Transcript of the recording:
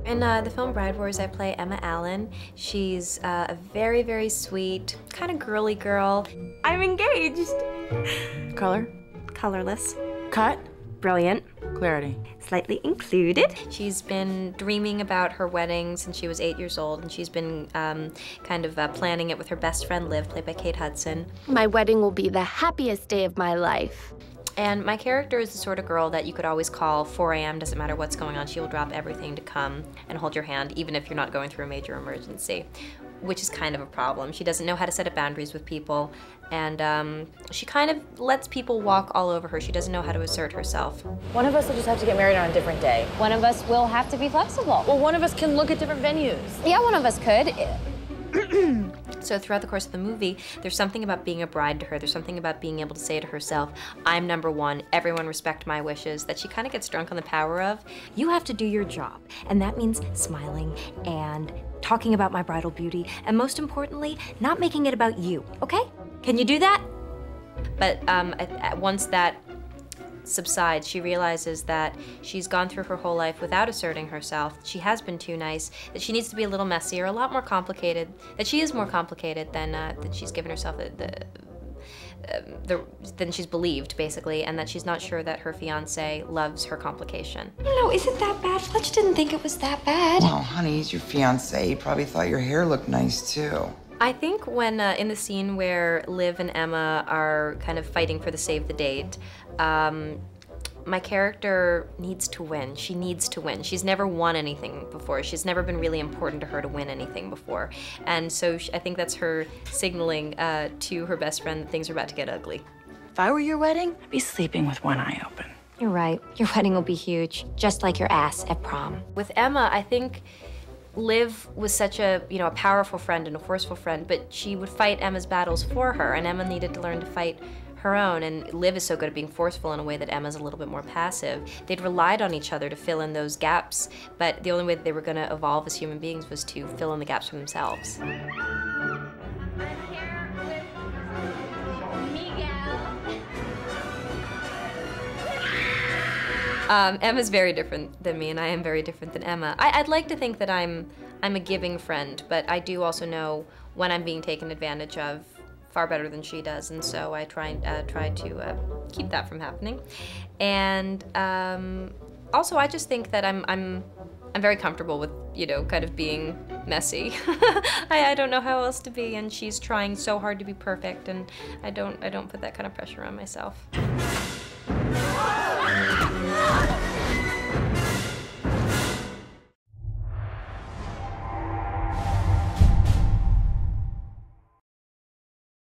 In the film Bride Wars, I play Emma Allen. She's a very, very sweet, kind of girly girl. I'm engaged. Color? Colorless. Cut? Brilliant. Clarity? Slightly included. She's been dreaming about her wedding since she was 8 years old, and she's been kind of planning it with her best friend Liv, played by Kate Hudson. My wedding will be the happiest day of my life. And my character is the sort of girl that you could always call 4 a.m., doesn't matter what's going on, she will drop everything to come and hold your hand, even if you're not going through a major emergency, which is kind of a problem. She doesn't know how to set up boundaries with people, and she kind of lets people walk all over her. She doesn't know how to assert herself. One of us will just have to get married on a different day. One of us will have to be flexible. Well, one of us can look at different venues. Yeah, one of us could. So throughout the course of the movie, there's something about being a bride to her. There's something about being able to say to herself, I'm number one, everyone respect my wishes, that she kind of gets drunk on the power of. You have to do your job, and that means smiling and talking about my bridal beauty, and most importantly, not making it about you, okay? Can you do that? But once that subsides, she realizes that she's gone through her whole life without asserting herself. She has been too nice, that she needs to be a little messier, a lot more complicated, that she is more complicated than she's given herself than she's believed, basically, and that she's not sure that her fiance loves her complication. No, is it that bad? Fletch didn't think it was that bad. Well, honey, he's your fiance. He probably thought your hair looked nice, too. I think when, in the scene where Liv and Emma are kind of fighting for the save the date, my character needs to win. She needs to win. She's never won anything before. She's never been really important to her to win anything before. And so I think that's her signaling to her best friend that things are about to get ugly. If I were your wedding, I'd be sleeping with one eye open. You're right. Your wedding will be huge, just like your ass at prom. With Emma, I think Liv was such a, a powerful friend and a forceful friend, but she would fight Emma's battles for her, and Emma needed to learn to fight her own, and Liv is so good at being forceful in a way that Emma's a little bit more passive. They'd relied on each other to fill in those gaps, but the only way that they were going to evolve as human beings was to fill in the gaps for themselves. Emma's very different than me, and I am very different than Emma. I'd like to think that I'm a giving friend, but I do also know when I'm being taken advantage of far better than she does, and so I try to keep that from happening. And also, I just think that I'm very comfortable with, kind of being messy. I don't know how else to be, and she's trying so hard to be perfect, and I don't put that kind of pressure on myself.